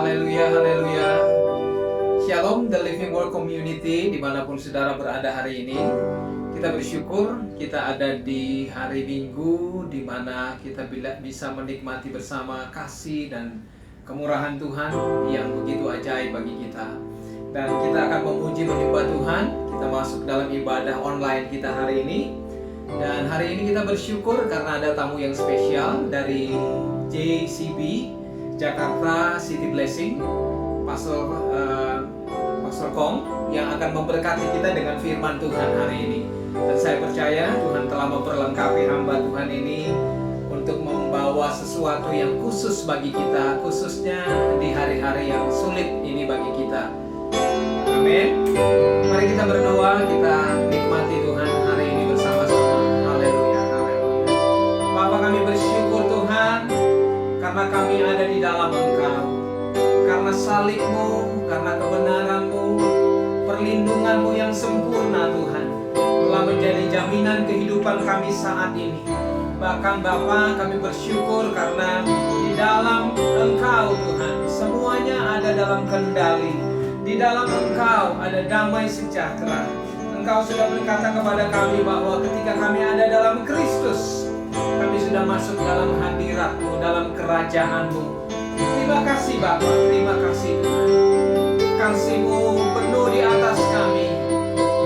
Haleluya, haleluya. Shalom, The Living Word Community, dimanapun saudara berada hari ini. Kita bersyukur kita ada di hari Minggu, di mana kita bisa menikmati bersama kasih dan kemurahan Tuhan yang begitu ajaib bagi kita. Dan kita akan memuji menyembah Tuhan. Kita masuk dalam ibadah online kita hari ini. Dan hari ini kita bersyukur karena ada tamu yang spesial dari JCB, Jakarta City Blessing, Pastor Kong, yang akan memberkati kita dengan firman Tuhan hari ini. Dan saya percaya Tuhan telah memperlengkapi hamba Tuhan ini untuk membawa sesuatu yang khusus bagi kita, khususnya di hari-hari yang sulit ini bagi kita. Amin. Mari kita berdoa, kita nikmati Tuhan hari ini bersama-sama. Haleluya, haleluya. Bapa, kami bersyukur Tuhan karena kami ada di dalam Engkau. Karena salib-Mu, karena kebenaran-Mu, perlindungan-Mu yang sempurna Tuhan telah menjadi jaminan kehidupan kami saat ini. Bahkan Bapa, kami bersyukur karena di dalam Engkau Tuhan semuanya ada dalam kendali. Di dalam Engkau ada damai sejahtera. Engkau sudah berkata kepada kami bahwa ketika kami ada dalam Kristus, kami sudah masuk dalam hadirat-Mu, dalam kerajaan-Mu. Terima kasih Bapa, terima kasih Tuhan. Kasih-Mu penuh di atas kami,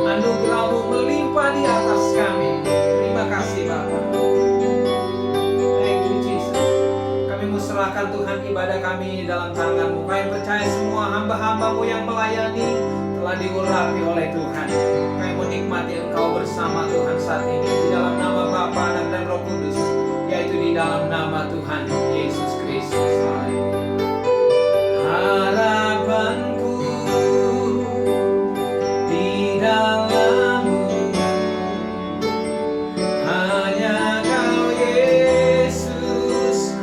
anugerah-Mu melimpah di atas kami. Terima kasih Bapa. Thank you Jesus. Kami mau serahkan Tuhan ibadah kami dalam tangan-Mu. Kami percaya semua hamba-hamba-Mu yang melayani telah diurapi oleh Tuhan. Kami menikmati Engkau bersama Tuhan saat ini di dalam nama Bapa, Anak dan Roh Kudus, yaitu di dalam nama Tuhan Yesus Kristus. Harapanku di dalam-Mu, hanya Kau Yesus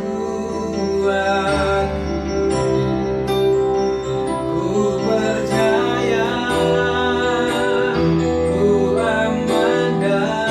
kuatku. Ku percaya, ku aman dalam-Mu.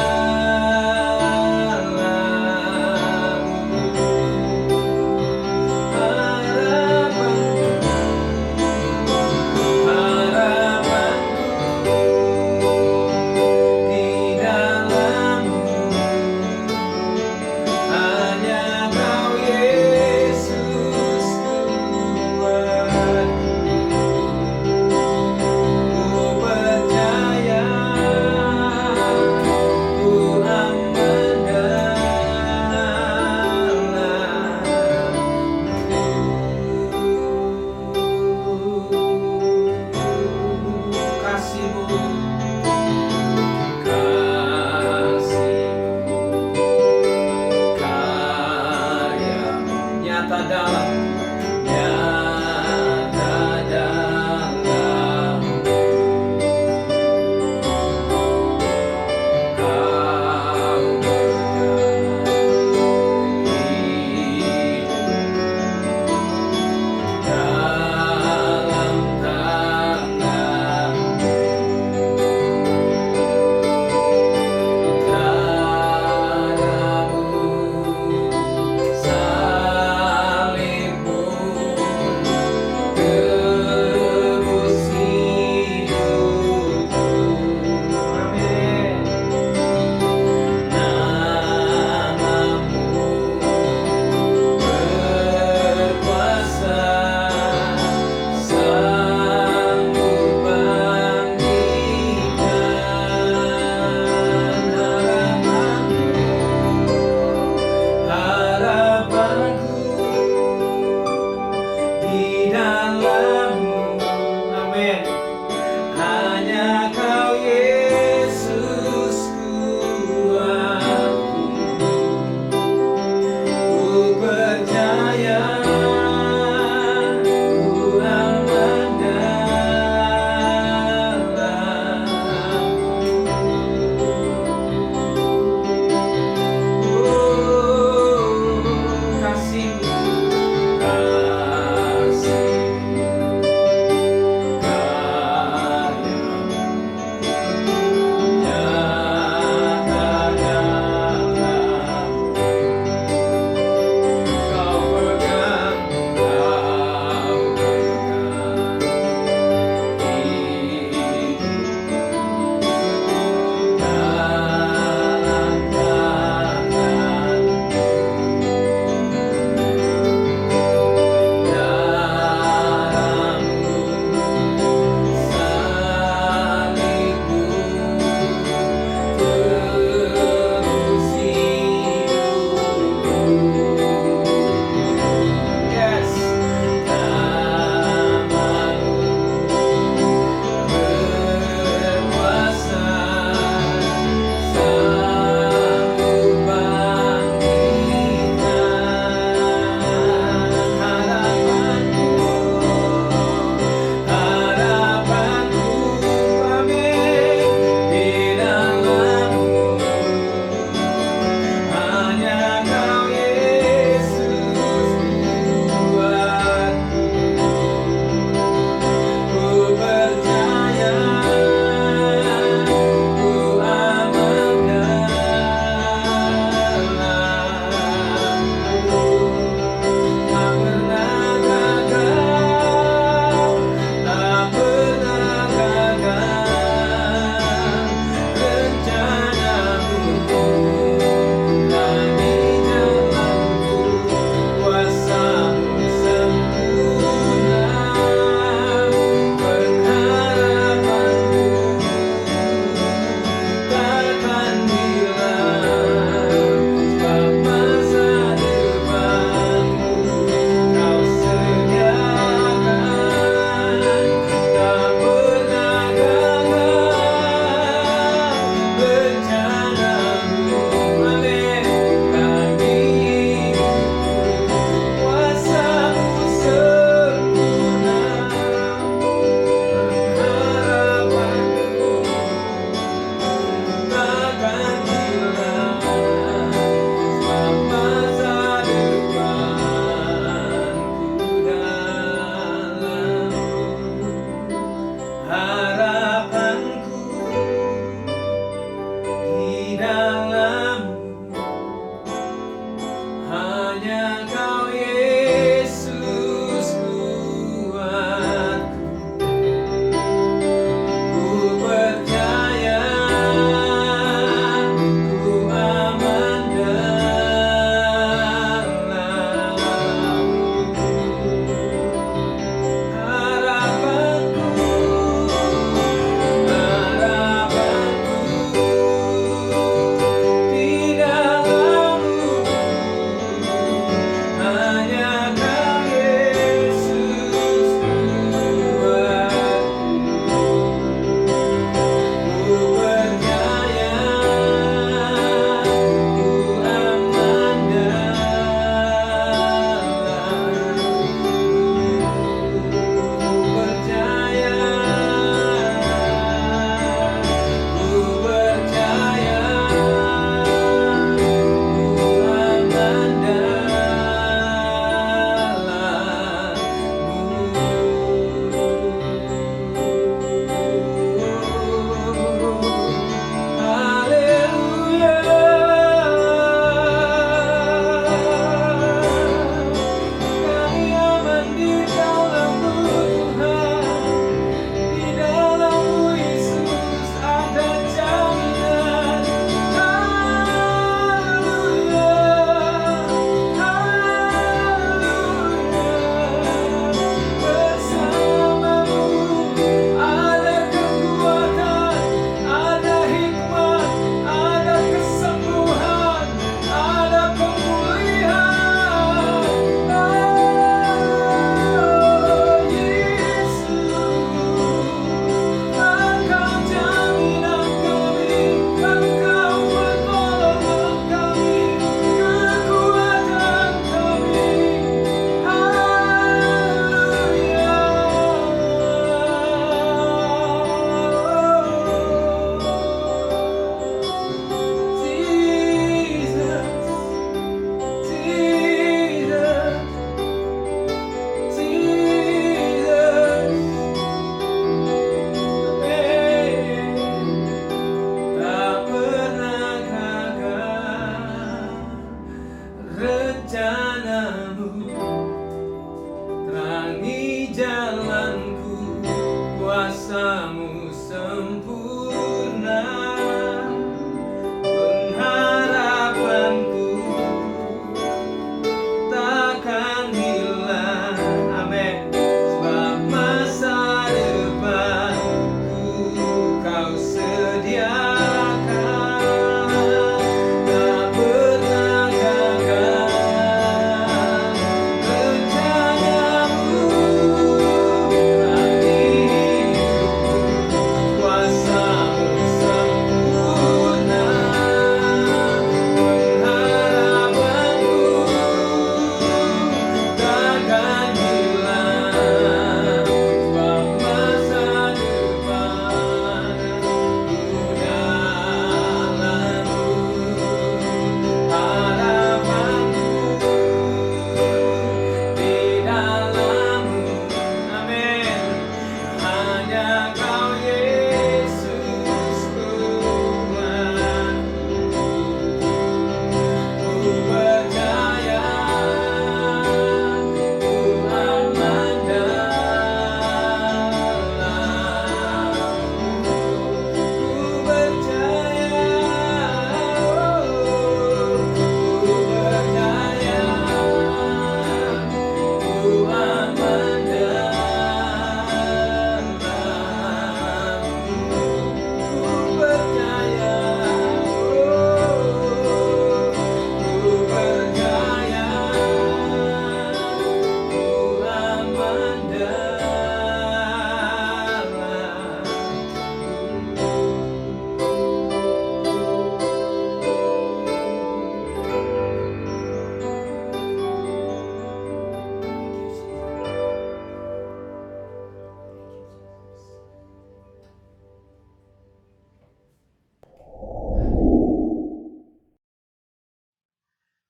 Salib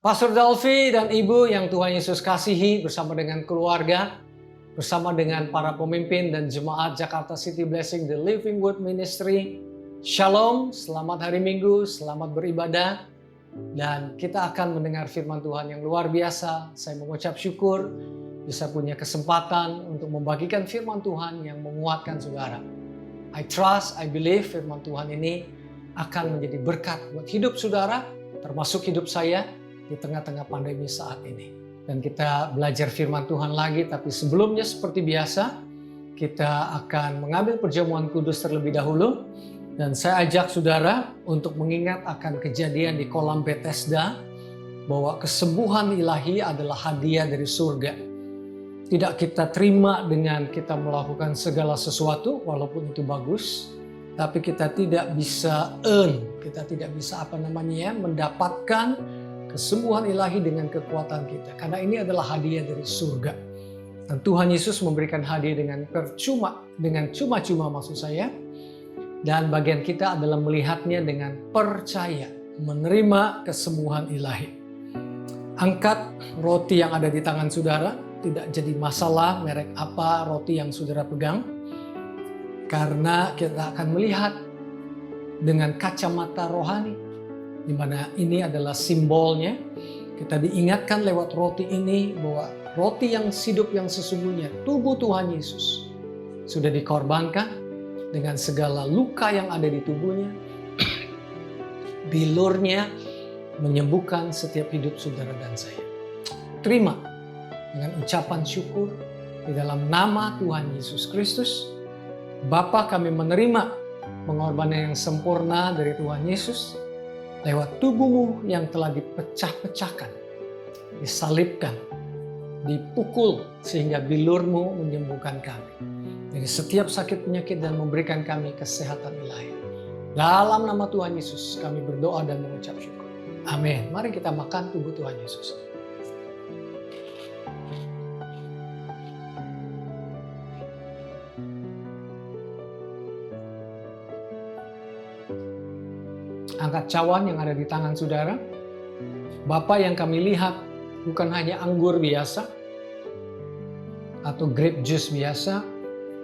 Pastor Dalfi dan Ibu yang Tuhan Yesus kasihi, bersama dengan keluarga, bersama dengan para pemimpin dan jemaat Jakarta City Blessing The Living Word Ministry. Shalom, selamat hari Minggu, selamat beribadah. Dan kita akan mendengar firman Tuhan yang luar biasa. Saya mengucap syukur bisa punya kesempatan untuk membagikan firman Tuhan yang menguatkan saudara. I trust, I believe firman Tuhan ini akan menjadi berkat buat hidup saudara, termasuk hidup saya di tengah-tengah pandemi saat ini. Dan kita belajar firman Tuhan lagi, tapi sebelumnya seperti biasa, kita akan mengambil perjamuan kudus terlebih dahulu. Dan saya ajak saudara untuk mengingat akan kejadian di kolam Bethesda, bahwa kesembuhan ilahi adalah hadiah dari surga. Tidak kita terima dengan kita melakukan segala sesuatu, walaupun itu bagus, tapi kita tidak bisa kita tidak bisa mendapatkan kesembuhan ilahi dengan kekuatan kita. Karena ini adalah hadiah dari surga. Dan Tuhan Yesus memberikan hadiah dengan cuma-cuma maksud saya. Dan bagian kita adalah melihatnya dengan percaya, menerima kesembuhan ilahi. Angkat roti yang ada di tangan saudara, tidak jadi masalah merek apa roti yang saudara pegang. Karena kita akan melihat dengan kacamata rohani, di mana ini adalah simbolnya. Kita diingatkan lewat roti ini bahwa roti yang hidup yang sesungguhnya, tubuh Tuhan Yesus, sudah dikorbankan dengan segala luka yang ada di tubuhnya. Bilurnya menyembuhkan setiap hidup saudara dan saya. Terima dengan ucapan syukur di dalam nama Tuhan Yesus Kristus. Bapa, kami menerima pengorbanan yang sempurna dari Tuhan Yesus lewat tubuhmu yang telah dipecah-pecahkan, disalibkan, dipukul sehingga bilurmu menyembuhkan kami dari setiap sakit penyakit dan memberikan kami kesehatan ilahi. Dalam nama Tuhan Yesus kami berdoa dan mengucap syukur. Amin. Mari kita makan tubuh Tuhan Yesus. Angkat cawan yang ada di tangan saudara. Bapa, yang kami lihat bukan hanya anggur biasa atau grape juice biasa,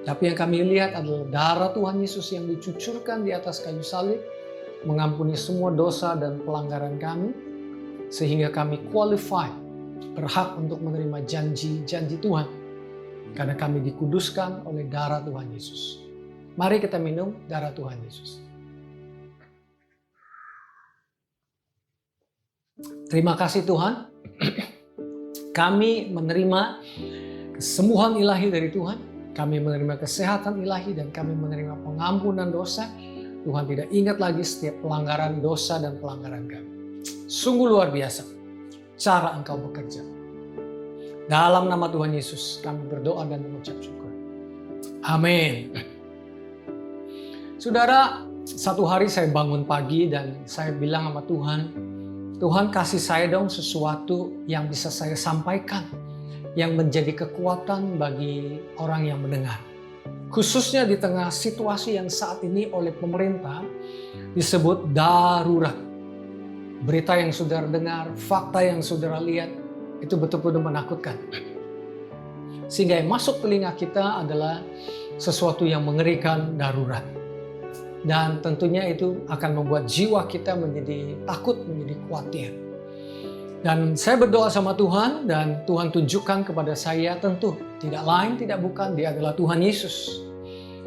tapi yang kami lihat adalah darah Tuhan Yesus yang dicucurkan di atas kayu salib, mengampuni semua dosa dan pelanggaran kami, sehingga kami qualified, berhak untuk menerima janji-janji Tuhan, karena kami dikuduskan oleh darah Tuhan Yesus. Mari kita minum darah Tuhan Yesus. Terima kasih Tuhan, kami menerima kesembuhan ilahi dari Tuhan, kami menerima kesehatan ilahi, dan kami menerima pengampunan dosa. Tuhan tidak ingat lagi setiap pelanggaran dosa dan pelanggaran kami. Sungguh luar biasa cara Engkau bekerja. Dalam nama Tuhan Yesus kami berdoa dan mengucap syukur. Amin. Saudara, satu hari saya bangun pagi dan saya bilang sama Tuhan, Tuhan kasih saya dong sesuatu yang bisa saya sampaikan, yang menjadi kekuatan bagi orang yang mendengar. Khususnya di tengah situasi yang saat ini oleh pemerintah disebut darurat. Berita yang saudara dengar, fakta yang saudara lihat, itu betul-betul menakutkan. Sehingga yang masuk telinga kita adalah sesuatu yang mengerikan, darurat. Dan tentunya itu akan membuat jiwa kita menjadi takut, menjadi khawatir. Dan saya berdoa sama Tuhan, dan Tuhan tunjukkan kepada saya tentu tidak lain tidak bukan Dia adalah Tuhan Yesus.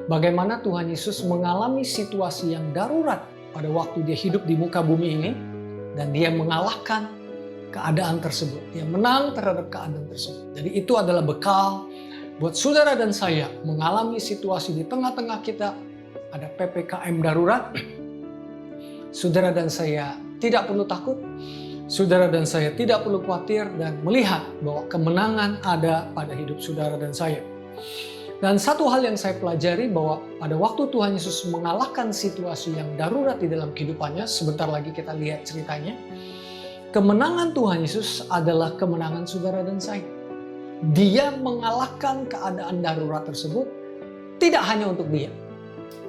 Bagaimana Tuhan Yesus mengalami situasi yang darurat pada waktu Dia hidup di muka bumi ini, dan Dia mengalahkan keadaan tersebut. Dia menang terhadap keadaan tersebut. Jadi itu adalah bekal buat saudara dan saya mengalami situasi di tengah-tengah kita. Ada PPKM darurat, saudara dan saya tidak perlu takut, saudara dan saya tidak perlu khawatir, dan melihat bahwa kemenangan ada pada hidup saudara dan saya. Dan satu hal yang saya pelajari bahwa pada waktu Tuhan Yesus mengalahkan situasi yang darurat di dalam kehidupannya, sebentar lagi kita lihat ceritanya, kemenangan Tuhan Yesus adalah kemenangan saudara dan saya. Dia mengalahkan keadaan darurat tersebut tidak hanya untuk dia,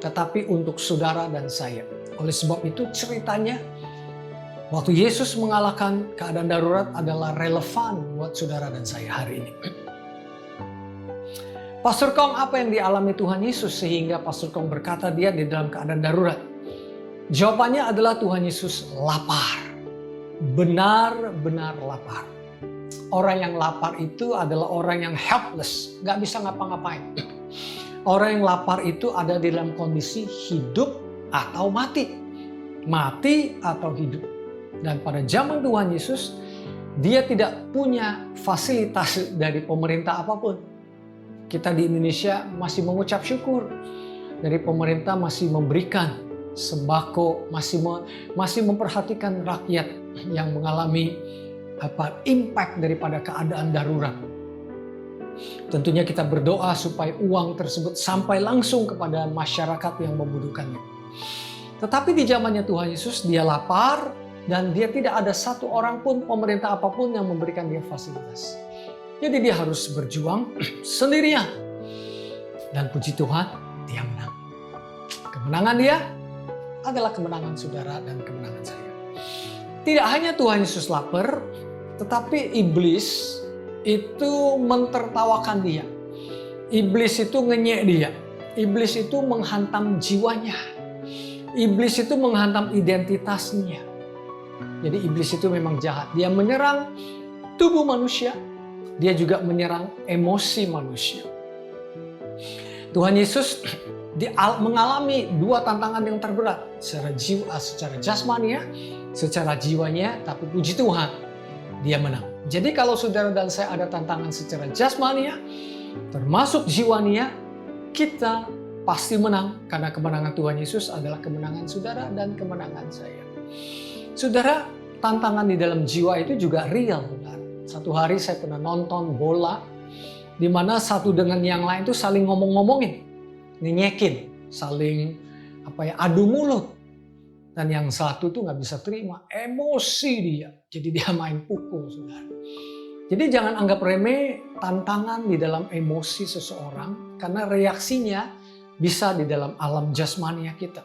tetapi untuk saudara dan saya. Oleh sebab itu ceritanya Waktu Yesus mengalahkan keadaan darurat adalah relevan buat saudara dan saya hari ini. Pastor Kong, apa yang dialami Tuhan Yesus sehingga Pastor Kong berkata dia di dalam keadaan darurat? Jawabannya adalah Tuhan Yesus lapar. Benar-benar lapar. Orang yang lapar itu adalah orang yang helpless, gak bisa ngapa-ngapain. Orang yang lapar itu ada di dalam kondisi hidup atau mati. Mati atau hidup. Dan pada zaman Tuhan Yesus, dia tidak punya fasilitas dari pemerintah apapun. Kita di Indonesia masih mengucap syukur. Dari pemerintah masih memberikan sembako, masih memperhatikan rakyat yang mengalami impact daripada keadaan darurat. Tentunya kita berdoa supaya uang tersebut sampai langsung kepada masyarakat yang membutuhkannya. Tetapi di zamannya Tuhan Yesus, dia lapar dan dia tidak ada satu orang pun, pemerintah apapun yang memberikan dia fasilitas. Jadi dia harus berjuang sendirian. Dan puji Tuhan, dia menang. Kemenangan dia adalah kemenangan saudara dan kemenangan saya. Tidak hanya Tuhan Yesus lapar, tetapi iblis itu mentertawakan dia. Iblis itu ngenyek dia. Iblis itu menghantam jiwanya. Iblis itu menghantam identitasnya. Jadi iblis itu memang jahat. Dia menyerang tubuh manusia. Dia juga menyerang emosi manusia. Tuhan Yesus mengalami dua tantangan yang terberat. Secara jasmania, secara jiwanya. Tapi puji Tuhan, dia menang. Jadi kalau saudara dan saya ada tantangan secara jasmania, termasuk jiwanya, kita pasti menang. Karena kemenangan Tuhan Yesus adalah kemenangan saudara dan kemenangan saya. Saudara, tantangan di dalam jiwa itu juga real. Satu hari saya pernah nonton bola, di mana satu dengan yang lain itu saling ngomong-ngomongin, nyenyekin, saling adu mulut. Dan yang satu tuh nggak bisa terima, emosi dia. Jadi dia main pukul, saudara. Jadi jangan anggap remeh tantangan di dalam emosi seseorang, karena reaksinya bisa di dalam alam jasmania kita.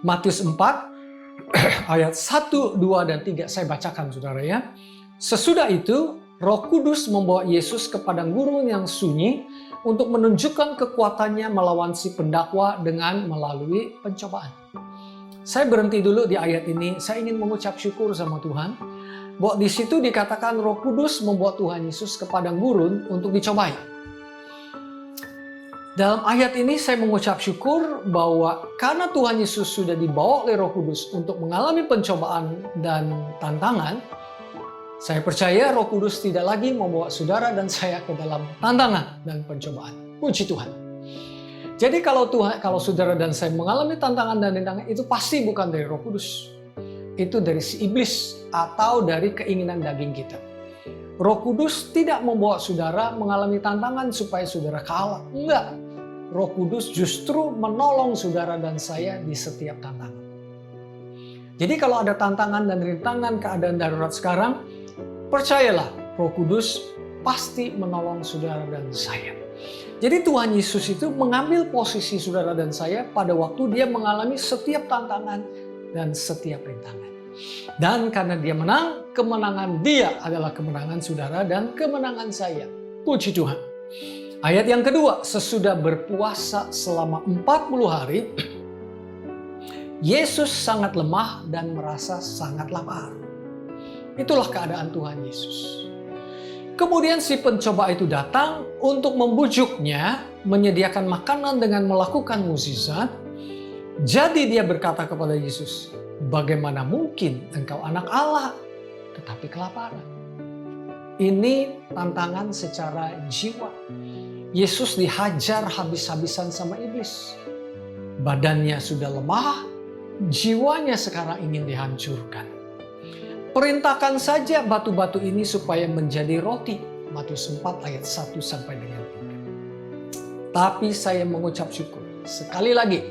Matius 4, ayat 1, 2, dan 3 saya bacakan saudara ya. Sesudah itu Roh Kudus membawa Yesus ke padang gurun yang sunyi untuk menunjukkan kekuatannya melawan si pendakwa dengan melalui pencobaan. Saya berhenti dulu di ayat ini. Saya ingin mengucap syukur sama Tuhan bahwa di situ dikatakan Roh Kudus membawa Tuhan Yesus ke padang gurun untuk dicobai. Dalam ayat ini saya mengucap syukur bahwa karena Tuhan Yesus sudah dibawa oleh Roh Kudus untuk mengalami pencobaan dan tantangan, saya percaya Roh Kudus tidak lagi membawa saudara dan saya ke dalam tantangan dan pencobaan. Puji Tuhan. Jadi kalau saudara dan saya mengalami tantangan dan tantangan, itu pasti bukan dari Roh Kudus. Itu dari si iblis atau dari keinginan daging kita. Roh Kudus tidak membawa saudara mengalami tantangan supaya saudara kalah. Enggak. Roh Kudus justru menolong saudara dan saya di setiap tantangan. Jadi kalau ada tantangan dan rintangan keadaan darurat sekarang, percayalah Roh Kudus pasti menolong saudara dan saya. Jadi Tuhan Yesus itu mengambil posisi saudara dan saya pada waktu dia mengalami setiap tantangan dan setiap rintangan. Dan karena dia menang, kemenangan dia adalah kemenangan saudara dan kemenangan saya. Puji Tuhan. Ayat yang kedua, sesudah berpuasa selama 40 hari, Yesus sangat lemah dan merasa sangat lapar. Itulah keadaan Tuhan Yesus. Kemudian si pencoba itu datang untuk membujuknya, menyediakan makanan dengan melakukan mukjizat. Jadi dia berkata kepada Yesus, "Bagaimana mungkin engkau anak Allah, tetapi kelaparan?" Ini tantangan secara jiwa. Yesus dihajar habis-habisan sama iblis. Badannya sudah lemah, jiwanya sekarang ingin dihancurkan. Perintahkan saja batu-batu ini supaya menjadi roti. Matius 4 ayat 1 sampai dengan 3. Tapi saya mengucap syukur. Sekali lagi,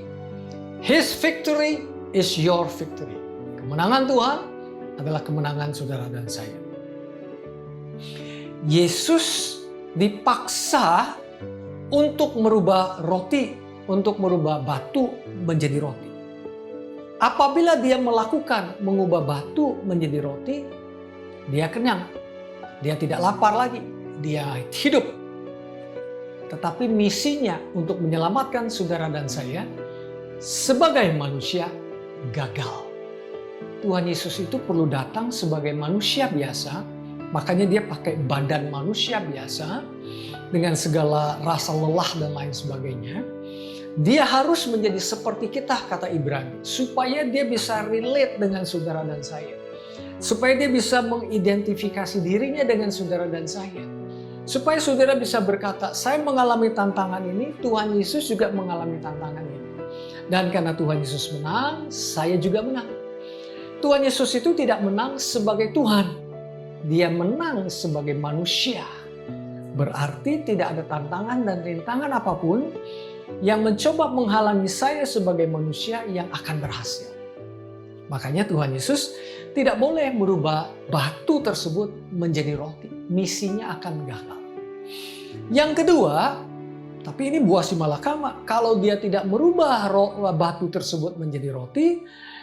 His victory is your victory. Kemenangan Tuhan adalah kemenangan saudara dan saya. Yesus dipaksa untuk merubah roti, untuk merubah batu menjadi roti. Apabila dia melakukan mengubah batu menjadi roti, dia kenyang. Dia tidak lapar lagi. Dia hidup. Tetapi misinya untuk menyelamatkan saudara dan saya sebagai manusia gagal. Tuhan Yesus itu perlu datang sebagai manusia biasa. Makanya dia pakai badan manusia biasa dengan segala rasa lelah dan lain sebagainya. Dia harus menjadi seperti kita, kata Ibrani, supaya dia bisa relate dengan saudara dan saya. Supaya dia bisa mengidentifikasi dirinya dengan saudara dan saya. Supaya saudara bisa berkata, saya mengalami tantangan ini, Tuhan Yesus juga mengalami tantangan ini. Dan karena Tuhan Yesus menang, saya juga menang. Tuhan Yesus itu tidak menang sebagai Tuhan. Dia menang sebagai manusia. Berarti tidak ada tantangan dan rintangan apapun yang mencoba menghalangi saya sebagai manusia yang akan berhasil. Makanya Tuhan Yesus tidak boleh merubah batu tersebut menjadi roti. Misinya akan gagal. Yang kedua, tapi ini buah si malakama. Kalau dia tidak merubah batu tersebut menjadi roti,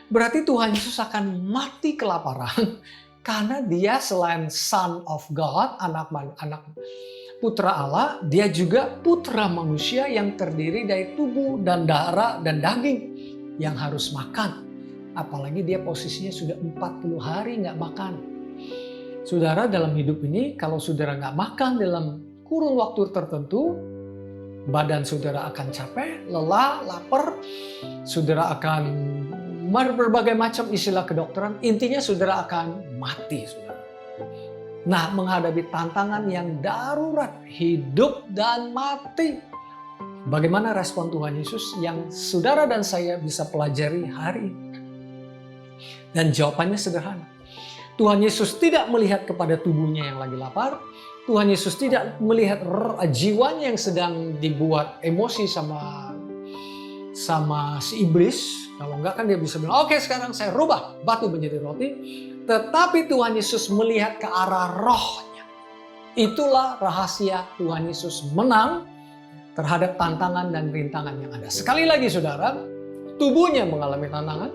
berarti Tuhan Yesus akan mati kelaparan. Karena dia selain Son of God, anak putra Allah, dia juga putra manusia yang terdiri dari tubuh dan darah dan daging yang harus makan. Apalagi dia posisinya sudah 40 hari nggak makan. Saudara, dalam hidup ini kalau saudara nggak makan dalam kurun waktu tertentu, badan saudara akan capek, lelah, lapar, saudara akan berbagai macam istilah kedokteran, intinya saudara akan mati, saudara. Nah, menghadapi tantangan yang darurat, hidup dan mati. Bagaimana respon Tuhan Yesus yang saudara dan saya bisa pelajari hari ini? Dan jawabannya sederhana. Tuhan Yesus tidak melihat kepada tubuhnya yang lagi lapar. Tuhan Yesus tidak melihat jiwanya yang sedang dibuat emosi sama si iblis. Kalau enggak kan dia bisa bilang, oke, sekarang saya rubah batu menjadi roti. Tetapi Tuhan Yesus melihat ke arah rohnya. Itulah rahasia Tuhan Yesus menang terhadap tantangan dan rintangan yang ada. Sekali lagi saudara, tubuhnya mengalami tantangan,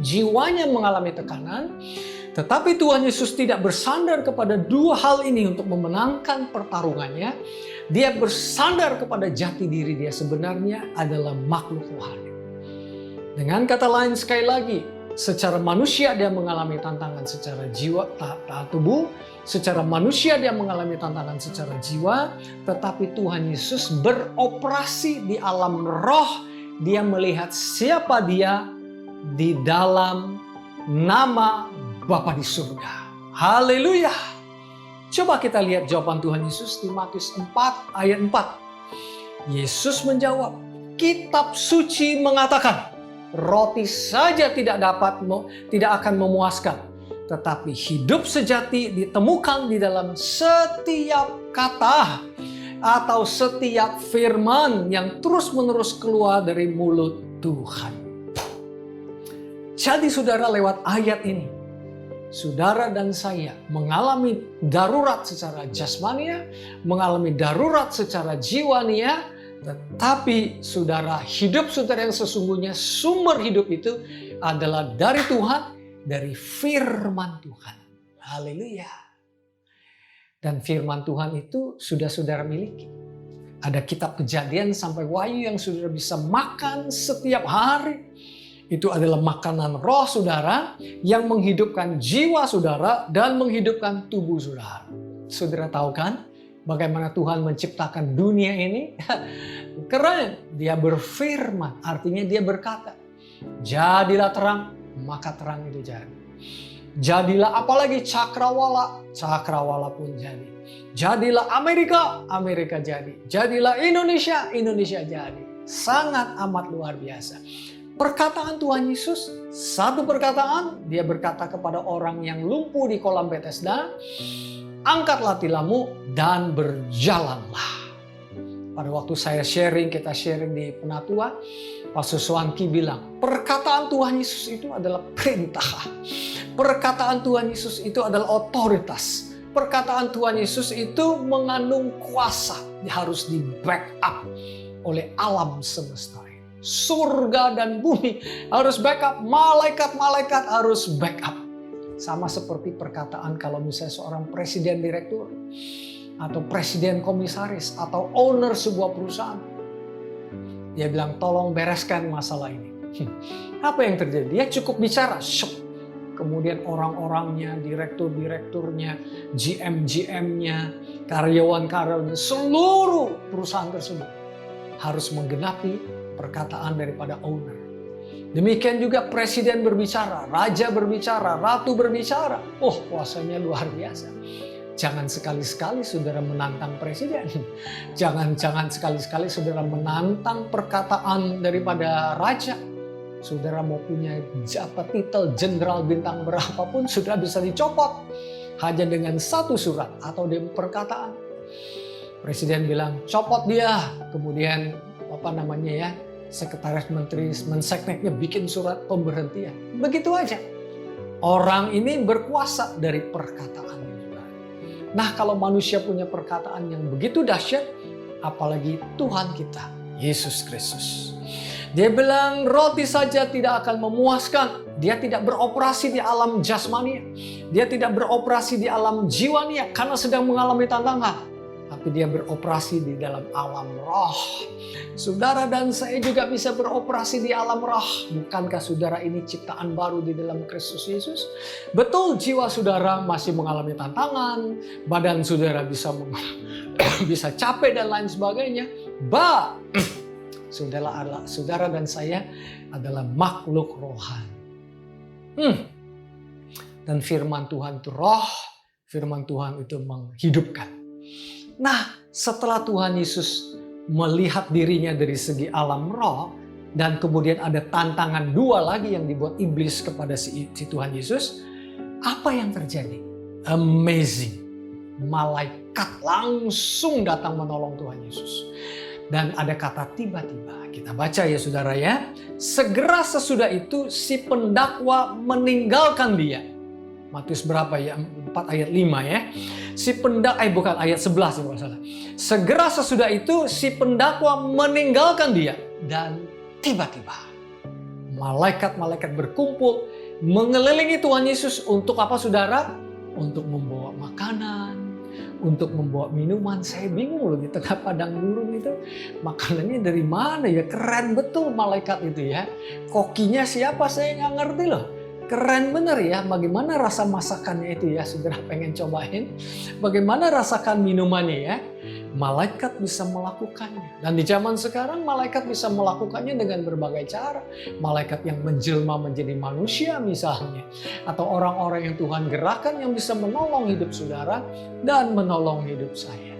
jiwanya mengalami tekanan, tetapi Tuhan Yesus tidak bersandar kepada dua hal ini untuk memenangkan pertarungannya. Dia bersandar kepada jati diri dia sebenarnya adalah makhluk rohani. Dengan kata lain sekali lagi, secara manusia dia mengalami tantangan secara jiwa, tubuh. Secara manusia dia mengalami tantangan secara jiwa. Tetapi Tuhan Yesus beroperasi di alam roh. Dia melihat siapa dia di dalam nama Bapa di surga. Haleluya. Coba kita lihat jawaban Tuhan Yesus di Matius 4 ayat 4. Yesus menjawab, kitab suci mengatakan, roti saja tidak akan memuaskan, tetapi hidup sejati ditemukan di dalam setiap kata atau setiap firman yang terus-menerus keluar dari mulut Tuhan. Jadi saudara, lewat ayat ini, saudara dan saya mengalami darurat secara jasmania, mengalami darurat secara jiwania. Tetapi saudara, hidup saudara yang sesungguhnya, sumber hidup itu adalah dari Tuhan, dari firman Tuhan. Haleluya. Dan firman Tuhan itu sudah saudara miliki. Ada kitab Kejadian sampai Wahyu yang saudara bisa makan setiap hari. Itu adalah makanan roh saudara yang menghidupkan jiwa saudara dan menghidupkan tubuh saudara. Saudara tahu kan bagaimana Tuhan menciptakan dunia ini? Keren. Dia berfirman, artinya dia berkata, jadilah terang, maka terang itu jadi. Jadilah apalagi cakrawala, cakrawala pun jadi. Jadilah Amerika, Amerika jadi. Jadilah Indonesia, Indonesia jadi. Sangat amat luar biasa. Perkataan Tuhan Yesus, satu perkataan, dia berkata kepada orang yang lumpuh di kolam Bethesda, angkatlah tilammu dan berjalanlah. Pada waktu kita sharing di Penatua, Pastor Swanky bilang, perkataan Tuhan Yesus itu adalah perintah. Perkataan Tuhan Yesus itu adalah otoritas. Perkataan Tuhan Yesus itu mengandung kuasa. Harus di back up oleh alam semesta ini. Surga dan bumi harus backup. Malaikat-malaikat harus backup. Sama seperti perkataan kalau misalnya seorang presiden direktur atau presiden komisaris atau owner sebuah perusahaan. Dia bilang, tolong bereskan masalah ini. Apa yang terjadi? Dia cukup bicara, syuk. Kemudian orang-orangnya, direktur-direkturnya, GM-GM-nya, karyawan-karyawannya, seluruh perusahaan tersebut harus menggenapi perkataan daripada owner. Demikian juga presiden berbicara, raja berbicara, ratu berbicara. Oh, kuasanya luar biasa. Jangan sekali-sekali saudara menantang presiden. Jangan sekali-sekali saudara menantang perkataan daripada raja. Saudara mau punya titel jenderal bintang berapapun sudah bisa dicopot. Hanya dengan satu surat atau perkataan. Presiden bilang, copot dia. Kemudian Sekretaris Menteri Mensekneknya bikin surat pemberhentian. Begitu aja. Orang ini berkuasa dari perkataan. Nah, kalau manusia punya perkataan yang begitu dahsyat, apalagi Tuhan kita, Yesus Kristus. Dia bilang roti saja tidak akan memuaskan. Dia tidak beroperasi di alam jasmania. Dia tidak beroperasi di alam jiwanya karena sedang mengalami tantangan. Tapi dia beroperasi di dalam alam roh. Saudara dan saya juga bisa beroperasi di alam roh. Bukankah saudara ini ciptaan baru di dalam Kristus Yesus? Betul, jiwa saudara masih mengalami tantangan. Badan saudara bisa capek dan lain sebagainya. Saudara dan saya adalah makhluk rohani. Dan firman Tuhan itu roh. Firman Tuhan itu menghidupkan. Nah, setelah Tuhan Yesus melihat dirinya dari segi alam roh, dan kemudian ada tantangan dua lagi yang dibuat iblis kepada si Tuhan Yesus, apa yang terjadi? Amazing. Malaikat langsung datang menolong Tuhan Yesus. Dan ada kata tiba-tiba. Kita baca ya saudara ya. Segera sesudah itu si pendakwa meninggalkan dia. Matius berapa ya? 4 ayat 5 ya. Bukan ayat 11 ya kalau salah. Segera sesudah itu si pendakwa meninggalkan dia. Dan tiba-tiba malaikat-malaikat berkumpul mengelilingi Tuhan Yesus untuk apa saudara? Untuk membawa makanan, untuk membawa minuman. Saya bingung loh di tengah padang gurun itu. Makanannya dari mana ya? Keren betul malaikat itu ya. Kokinya siapa saya nggak ngerti loh. Keren bener ya, bagaimana rasa masakannya itu ya, saudara pengen cobain. Bagaimana rasakan minumannya ya. Malaikat bisa melakukannya. Dan di zaman sekarang malaikat bisa melakukannya dengan berbagai cara. Malaikat yang menjelma menjadi manusia misalnya. Atau orang-orang yang Tuhan gerakkan yang bisa menolong hidup saudara dan menolong hidup saya.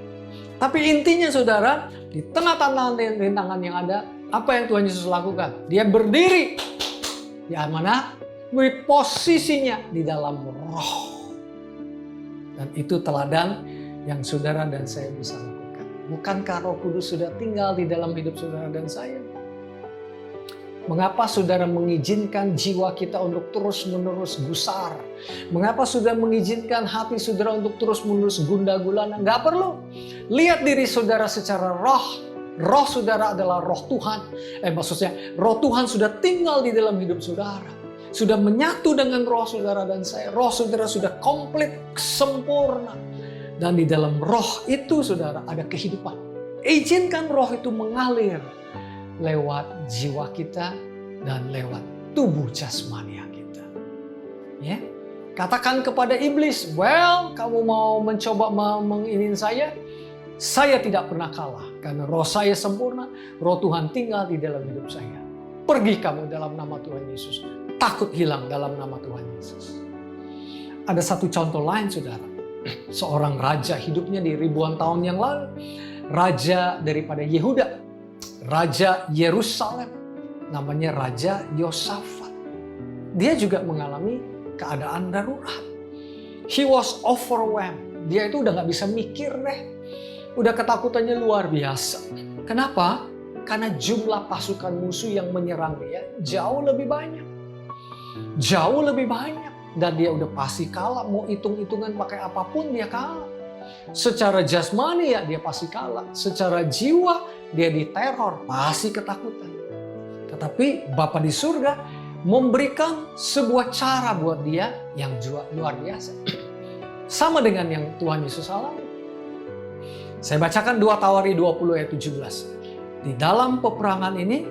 Tapi intinya saudara, di tengah tantangan yang ada, apa yang Tuhan Yesus lakukan? Dia berdiri. Di mana? Posisinya di dalam roh. Dan itu teladan yang saudara dan saya bisa lakukan. Bukankah Roh Kudus sudah tinggal di dalam hidup saudara dan saya? Mengapa saudara mengizinkan jiwa kita untuk terus-menerus gusar? Mengapa saudara mengizinkan hati saudara untuk terus-menerus gundah-gulana? Nggak perlu. Lihat diri saudara secara roh. Roh saudara adalah roh Tuhan. Roh Tuhan sudah tinggal di dalam hidup saudara. Sudah menyatu dengan roh saudara dan saya. Roh saudara sudah komplit, sempurna. Dan di dalam roh itu saudara ada kehidupan. Izinkan roh itu mengalir lewat jiwa kita dan lewat tubuh jasmania kita. Ya. Katakan kepada iblis, kamu mau mencoba menginin saya tidak pernah kalah. Karena roh saya sempurna, roh Tuhan tinggal di dalam hidup saya. Pergi kamu dalam nama Tuhan Yesus. Takut hilang dalam nama Tuhan Yesus. Ada satu contoh lain saudara. Seorang raja hidupnya di ribuan tahun yang lalu. Raja daripada Yehuda. Raja Yerusalem. Namanya Raja Yosafat. Dia juga mengalami keadaan darurat. He was overwhelmed. Dia itu udah gak bisa mikir deh. Udah ketakutannya luar biasa. Kenapa? Karena jumlah pasukan musuh yang menyerang dia jauh lebih banyak. Jauh lebih banyak. Dan dia udah pasti kalah. Mau hitung-hitungan pakai apapun dia kalah. Secara jasmani ya dia pasti kalah. Secara jiwa dia diteror. Pasti ketakutan. Tetapi Bapa di surga memberikan sebuah cara buat dia yang juga luar biasa. Sama dengan yang Tuhan Yesus alami. Saya bacakan 2 Tawari 20 ayat 17. Di dalam peperangan ini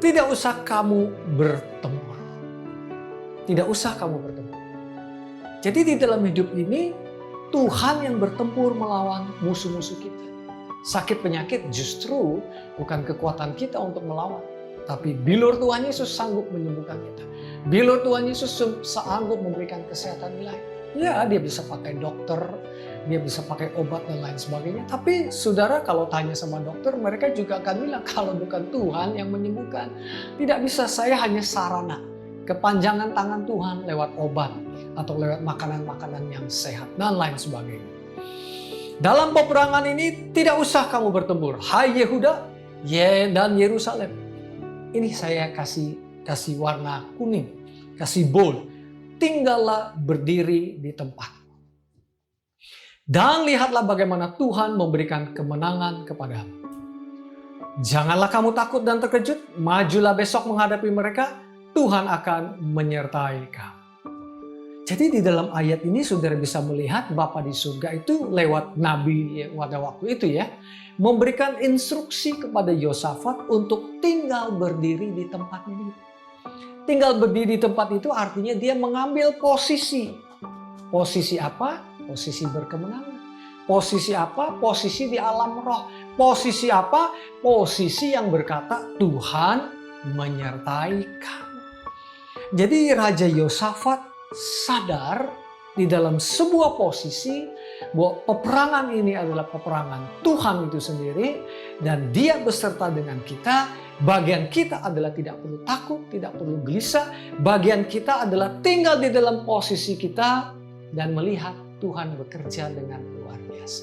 tidak usah kamu bertempur. Tidak usah kamu bertempur. Jadi di dalam hidup ini Tuhan yang bertempur melawan musuh-musuh kita. Sakit penyakit justru bukan kekuatan kita untuk melawan. Tapi bilur Tuhan Yesus sanggup menyembuhkan kita. Bilur Tuhan Yesus sanggup memberikan kesehatan ilahi. Ya, dia bisa pakai dokter, dia bisa pakai obat dan lain sebagainya. Tapi saudara kalau tanya sama dokter, mereka juga akan bilang kalau bukan Tuhan yang menyembuhkan. Tidak bisa, saya hanya sarana. Kepanjangan tangan Tuhan lewat obat atau lewat makanan-makanan yang sehat dan lain sebagainya. Dalam peperangan ini tidak usah kamu bertempur. Hai Yehuda dan Yerusalem. Ini saya kasih warna kuning, kasih bold. Tinggallah berdiri di tempat. Dan lihatlah bagaimana Tuhan memberikan kemenangan kepadamu. Janganlah kamu takut dan terkejut. Majulah besok menghadapi mereka. Tuhan akan menyertai kamu. Jadi di dalam ayat ini saudara bisa melihat Bapa di surga itu lewat nabi pada waktu itu ya. Memberikan instruksi kepada Yosafat untuk tinggal berdiri di tempat ini. Tinggal berdiri di tempat itu artinya dia mengambil posisi. Posisi apa? Posisi berkemenangan. Posisi apa? Posisi di alam roh. Posisi apa? Posisi yang berkata Tuhan menyertai kamu. Jadi Raja Yosafat sadar di dalam sebuah posisi bahwa peperangan ini adalah peperangan Tuhan itu sendiri dan dia beserta dengan kita. Bagian kita adalah tidak perlu takut, tidak perlu gelisah. Bagian kita adalah tinggal di dalam posisi kita dan melihat Tuhan bekerja dengan luar biasa.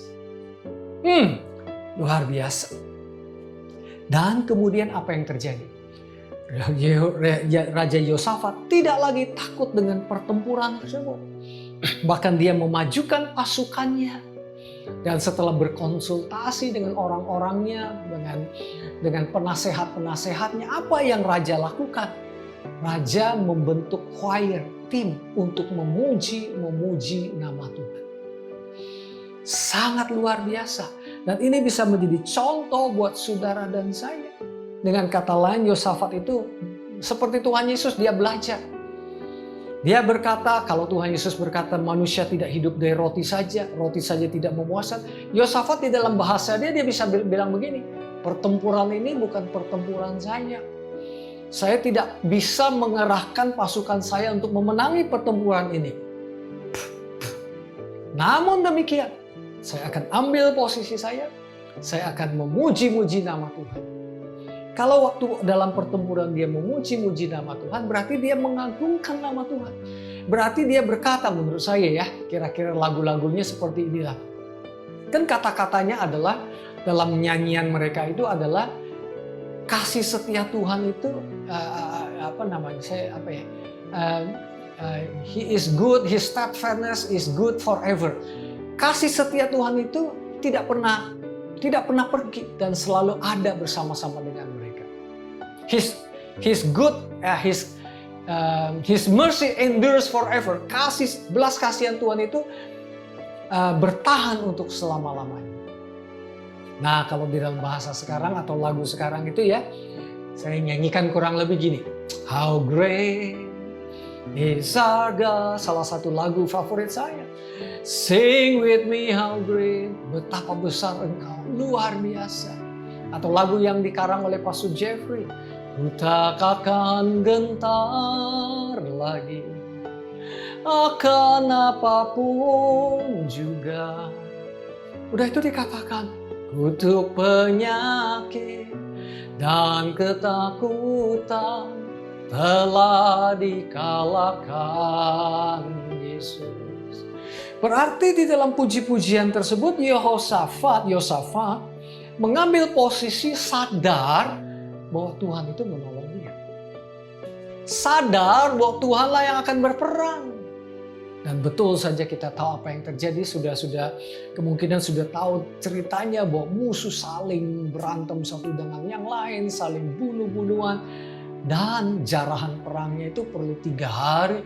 Luar biasa. Dan kemudian apa yang terjadi? Raja Yosafat tidak lagi takut dengan pertempuran tersebut. Bahkan dia memajukan pasukannya. Dan setelah berkonsultasi dengan orang-orangnya, dengan penasehat-penasehatnya, apa yang Raja lakukan? Raja membentuk choir, tim untuk memuji nama Tuhan. Sangat luar biasa. Dan ini bisa menjadi contoh buat saudara dan saya. Dengan kata lain, Yosafat itu seperti Tuhan Yesus, dia belajar. Dia berkata, kalau Tuhan Yesus berkata manusia tidak hidup dari roti saja tidak memuaskan. Yosafat di dalam bahasa dia bisa bilang begini, pertempuran ini bukan pertempuran saya. Saya tidak bisa mengerahkan pasukan saya untuk memenangi pertempuran ini. Namun demikian, saya akan ambil posisi saya akan memuji-muji nama Tuhan. Kalau waktu dalam pertempuran dia memuji-muji nama Tuhan, berarti dia mengagungkan nama Tuhan. Berarti dia berkata menurut saya ya, kira-kira lagu-lagunya seperti inilah. Kan kata-katanya adalah, dalam nyanyian mereka itu adalah, kasih setia Tuhan itu, He is good, His steadfastness is good forever. Kasih setia Tuhan itu tidak pernah pergi dan selalu ada bersama-sama dengan mereka. His good, His mercy endures forever. Belas kasihan Tuhan itu bertahan untuk selama-lamanya. Nah, kalau di dalam bahasa sekarang atau lagu sekarang itu ya, saya nyanyikan kurang lebih gini. How great is our God, salah satu lagu favorit saya. Sing with me how great, betapa besar Engkau, luar biasa. Atau lagu yang dikarang oleh Pastor Jeffrey, ku tak akan gentar lagi akan apapun juga. Udah itu dikatakan, kutuk penyakit dan ketakutan telah dikalahkan Yesus. Berarti di dalam puji-pujian tersebut Yosafat mengambil posisi sadar bahwa Tuhan itu menolong dia. Sadar bahwa Tuhanlah yang akan berperang. Dan betul saja kita tahu apa yang terjadi, kemungkinan sudah tahu ceritanya bahwa musuh saling berantem satu dengan yang lain, saling bunuh-bunuhan. Dan jarahan perangnya itu perlu 3 hari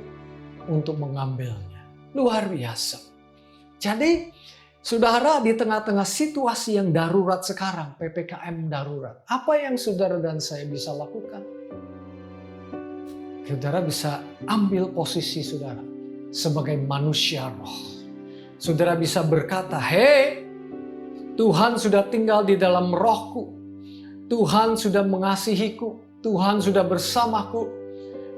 untuk mengambilnya. Luar biasa. Jadi saudara, di tengah-tengah situasi yang darurat sekarang, PPKM darurat, apa yang saudara dan saya bisa lakukan? Saudara bisa ambil posisi saudara sebagai manusia roh. Saudara bisa berkata, "Hei, Tuhan sudah tinggal di dalam rohku. Tuhan sudah mengasihiku. Tuhan sudah bersamaku.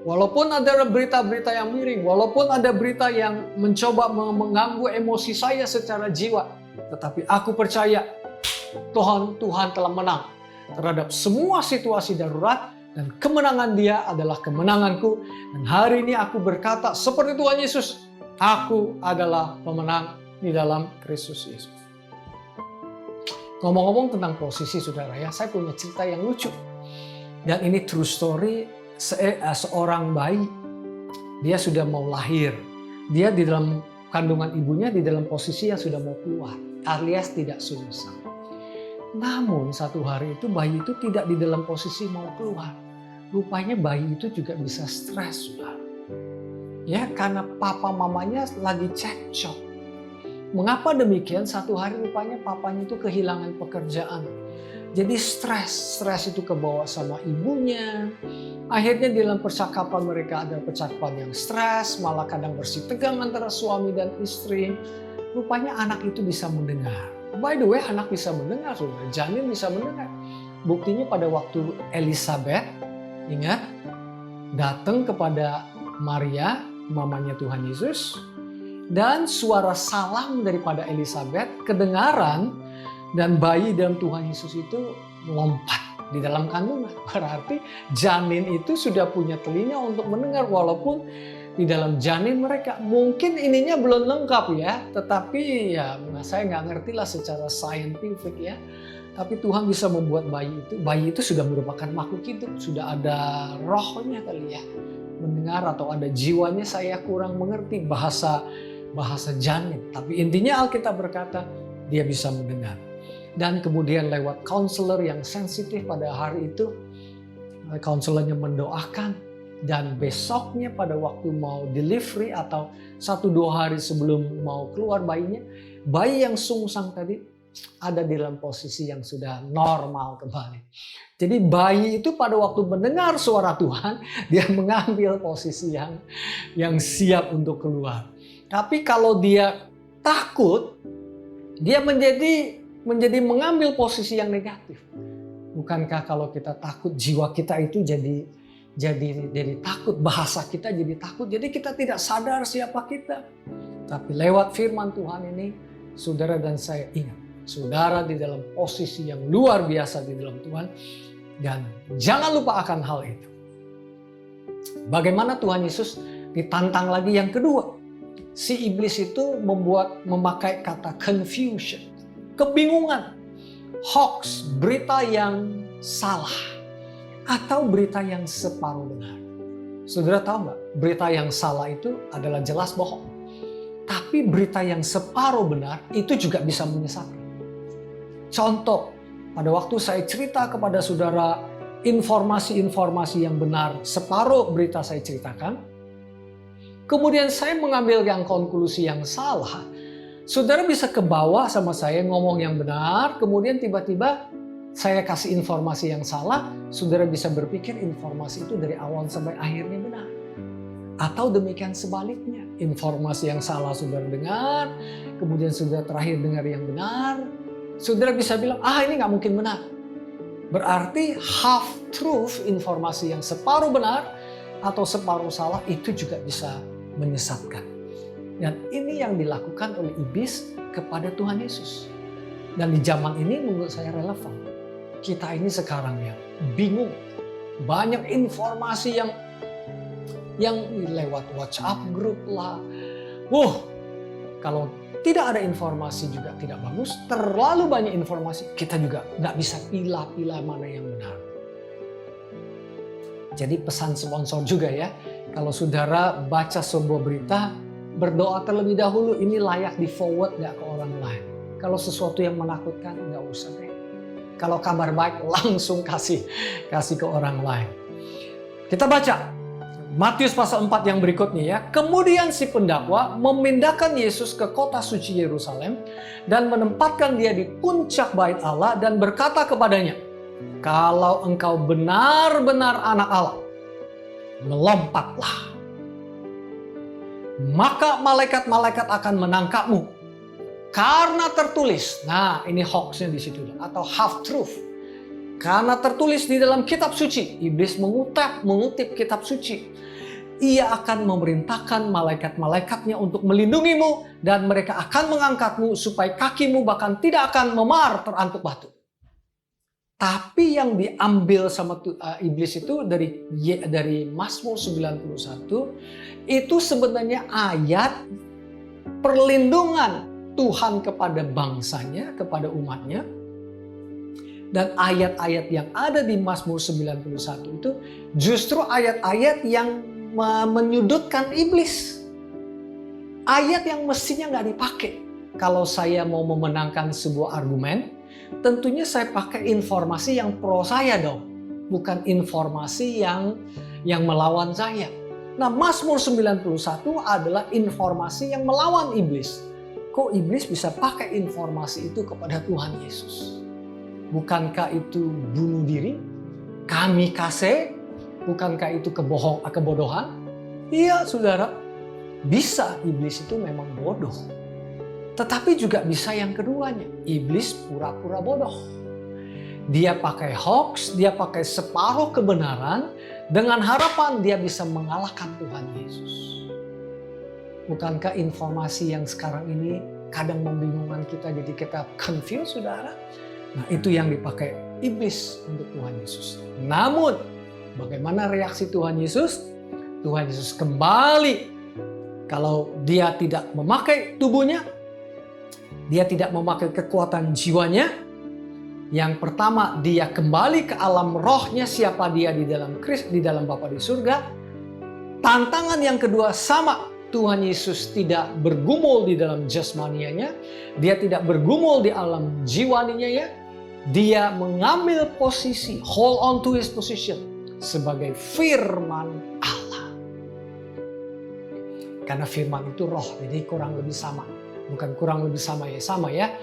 Walaupun ada berita-berita yang miring, walaupun ada berita yang mencoba mengganggu emosi saya secara jiwa, tetapi aku percaya Tuhan telah menang terhadap semua situasi darurat, dan kemenangan Dia adalah kemenanganku. Dan hari ini aku berkata seperti Tuhan Yesus, aku adalah pemenang di dalam Kristus Yesus." Ngomong-ngomong tentang posisi saudara ya, saya punya cerita yang lucu. Dan ini true story. Seorang bayi, dia sudah mau lahir. Dia di dalam kandungan ibunya di dalam posisi yang sudah mau keluar, alias tidak sungsang. Namun satu hari itu bayi itu tidak di dalam posisi mau keluar. Rupanya bayi itu juga bisa stres, saudara. Ya, karena papa mamanya lagi cekcok. Mengapa demikian? Satu hari rupanya papanya itu kehilangan pekerjaan. Jadi stres itu kebawa sama ibunya. Akhirnya di dalam percakapan mereka ada percakapan yang stres, malah kadang bersitegang antara suami dan istri. Rupanya anak itu bisa mendengar. By the way, anak bisa mendengar, saudara. Janin bisa mendengar. Buktinya pada waktu Elizabeth, ingat, datang kepada Maria, mamanya Tuhan Yesus, dan suara salam daripada Elizabeth kedengaran. Dan bayi dalam Tuhan Yesus itu melompat di dalam kandungan. Berarti janin itu sudah punya telinga untuk mendengar, walaupun di dalam janin mereka mungkin ininya belum lengkap ya. Tetapi ya saya nggak ngerti lah secara saintifik ya. Tapi Tuhan bisa membuat bayi itu sudah merupakan makhluk hidup. Sudah ada rohnya kali ya. Mendengar atau ada jiwanya, saya kurang mengerti bahasa janin. Tapi intinya Alkitab berkata dia bisa mendengar. Dan kemudian lewat konselor yang sensitif pada hari itu, konselornya mendoakan, dan besoknya pada waktu mau delivery atau 1-2 hari sebelum mau keluar bayinya, bayi yang sungsang tadi ada di dalam posisi yang sudah normal kembali. Jadi bayi itu pada waktu mendengar suara Tuhan, dia mengambil posisi yang siap untuk keluar. Tapi kalau dia takut, dia menjadi mengambil posisi yang negatif. Bukankah kalau kita takut, jiwa kita itu jadi takut, bahasa kita jadi takut, jadi kita tidak sadar siapa kita. Tapi lewat firman Tuhan ini, saudara dan saya ingat, saudara di dalam posisi yang luar biasa di dalam Tuhan, dan jangan lupa akan hal itu. Bagaimana Tuhan Yesus ditantang lagi yang kedua. Si iblis itu memakai kata confusion, kebingungan, hoax, berita yang salah, atau berita yang separuh benar. Saudara tahu nggak? Berita yang salah itu adalah jelas bohong. Tapi berita yang separuh benar itu juga bisa menyesatkan. Contoh, pada waktu saya cerita kepada saudara informasi-informasi yang benar, separuh berita saya ceritakan, kemudian saya mengambil yang konklusi yang salah. Saudara bisa ke bawah sama saya ngomong yang benar, kemudian tiba-tiba saya kasih informasi yang salah, saudara bisa berpikir informasi itu dari awal sampai akhirnya benar. Atau demikian sebaliknya, informasi yang salah saudara dengar, kemudian saudara terakhir dengar yang benar, saudara bisa bilang, ini nggak mungkin benar. Berarti half truth, informasi yang separuh benar atau separuh salah, itu juga bisa menyesatkan. Dan ini yang dilakukan oleh iblis kepada Tuhan Yesus. Dan di zaman ini menurut saya relevan. Kita ini sekarang ya bingung. Banyak informasi yang lewat WhatsApp grup lah. Kalau tidak ada informasi juga tidak bagus. Terlalu banyak informasi, kita juga nggak bisa pilah-pilah mana yang benar. Jadi pesan sponsor juga ya. Kalau saudara baca sebuah berita, berdoa terlebih dahulu, ini layak di forward nggak ke orang lain. Kalau sesuatu yang menakutkan, nggak usah deh. Kalau kabar baik, langsung kasih ke orang lain. Kita baca Matius pasal 4 yang berikutnya ya. Kemudian si pendakwa memindahkan Yesus ke kota suci Yerusalem dan menempatkan dia di puncak bait Allah dan berkata kepadanya, "Kalau engkau benar-benar anak Allah, melompatlah. Maka malaikat-malaikat akan menangkapmu. Karena tertulis." Nah, ini hoaxnya di situ atau half truth. Karena tertulis di dalam kitab suci, iblis mengutip kitab suci. Ia akan memerintahkan malaikat-malaikatnya untuk melindungimu dan mereka akan mengangkatmu supaya kakimu bahkan tidak akan memar terantuk batu. Tapi yang diambil sama iblis itu dari Mazmur 91 itu sebenarnya ayat perlindungan Tuhan kepada bangsanya, kepada umatnya. Dan ayat-ayat yang ada di Mazmur 91 itu justru ayat-ayat yang menyudutkan iblis. Ayat yang mestinya nggak dipakai. Kalau saya mau memenangkan sebuah argumen, tentunya saya pakai informasi yang pro saya dong. Bukan informasi yang melawan saya. Nah, Mazmur 91 adalah informasi yang melawan iblis. Kok iblis bisa pakai informasi itu kepada Tuhan Yesus? Bukankah itu bunuh diri? Kamikase? Bukankah itu kebodohan? Iya, saudara. Bisa iblis itu memang bodoh. Tetapi juga bisa yang keduanya. Iblis pura-pura bodoh. Dia pakai hoax, dia pakai separuh kebenaran dengan harapan dia bisa mengalahkan Tuhan Yesus. Bukankah informasi yang sekarang ini kadang membingungkan kita, jadi kita confused, saudara? Nah, itu yang dipakai iblis untuk Tuhan Yesus. Namun, bagaimana reaksi Tuhan Yesus? Tuhan Yesus kembali. Kalau dia tidak memakai tubuhnya, dia tidak memakai kekuatan jiwanya. Yang pertama, dia kembali ke alam rohnya, siapa dia di dalam Kristus, di dalam Bapa di surga. Tantangan yang kedua sama. Tuhan Yesus tidak bergumul di dalam jasmanianya. Dia tidak bergumul di alam jiwaninya ya. Dia mengambil posisi, hold on to his position sebagai firman Allah. Karena firman itu roh, jadi kurang lebih sama. Bukan kurang lebih sama ya.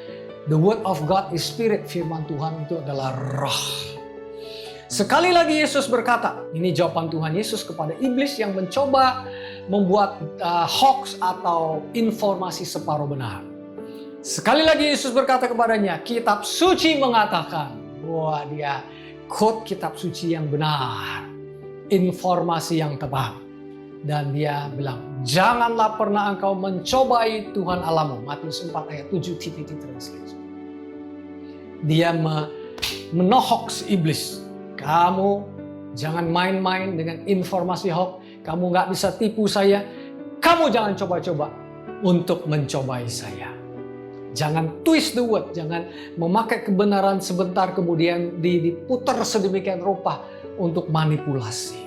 The word of God is spirit, firman Tuhan itu adalah roh. Sekali lagi Yesus berkata, ini jawaban Tuhan Yesus kepada iblis yang mencoba membuat hoax atau informasi separuh benar. Sekali lagi Yesus berkata kepadanya, kitab suci mengatakan. Wah, dia quote kitab suci yang benar. Informasi yang tepat. Dan dia bilang, janganlah pernah engkau mencobai Tuhan Allahmu. Matius 4 ayat 7 TPT Translation. Dia menohoks iblis. Kamu jangan main-main dengan informasi hoax. Kamu nggak bisa tipu saya. Kamu jangan coba-coba untuk mencobai saya. Jangan twist the word, jangan memakai kebenaran sebentar kemudian diputar sedemikian rupa untuk manipulasi.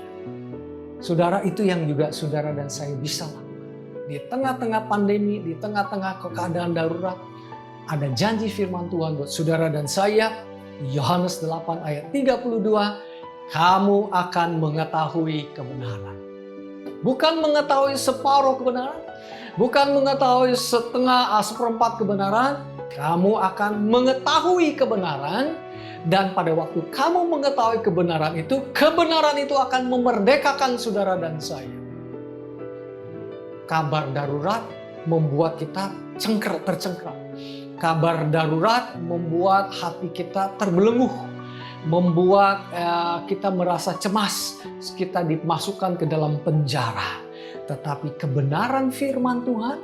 Saudara, itu yang juga saudara dan saya bisa lakukan. Di tengah-tengah pandemi, di tengah-tengah keadaan darurat, ada janji firman Tuhan buat saudara dan saya. Yohanes 8 ayat 32, kamu akan mengetahui kebenaran. Bukan mengetahui separuh kebenaran, bukan mengetahui seperempat kebenaran, kamu akan mengetahui kebenaran, dan pada waktu kamu mengetahui kebenaran itu akan memerdekakan saudara dan saya. Kabar darurat membuat kita tercengkeram. Kabar darurat membuat hati kita terbelenggu, membuat kita merasa cemas, kita dimasukkan ke dalam penjara. Tetapi kebenaran firman Tuhan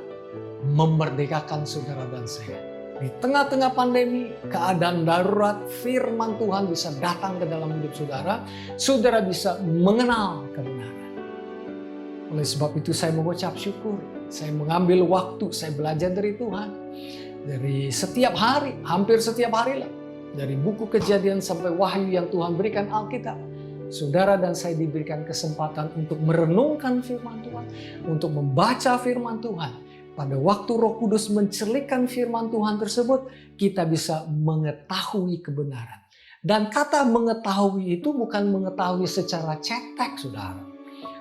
memerdekakan saudara dan saya. Di tengah-tengah pandemi, keadaan darurat, firman Tuhan bisa datang ke dalam hidup saudara. Saudara bisa mengenal kebenaran. Oleh sebab itu saya mengucap syukur. Saya mengambil waktu, saya belajar dari Tuhan. Dari setiap hari, hampir setiap hari lah. Dari buku Kejadian sampai Wahyu yang Tuhan berikan Alkitab. Saudara dan saya diberikan kesempatan untuk merenungkan firman Tuhan. Untuk membaca firman Tuhan. Pada waktu Roh Kudus mencerlikan firman Tuhan tersebut, kita bisa mengetahui kebenaran. Dan kata mengetahui itu bukan mengetahui secara cetek, saudara.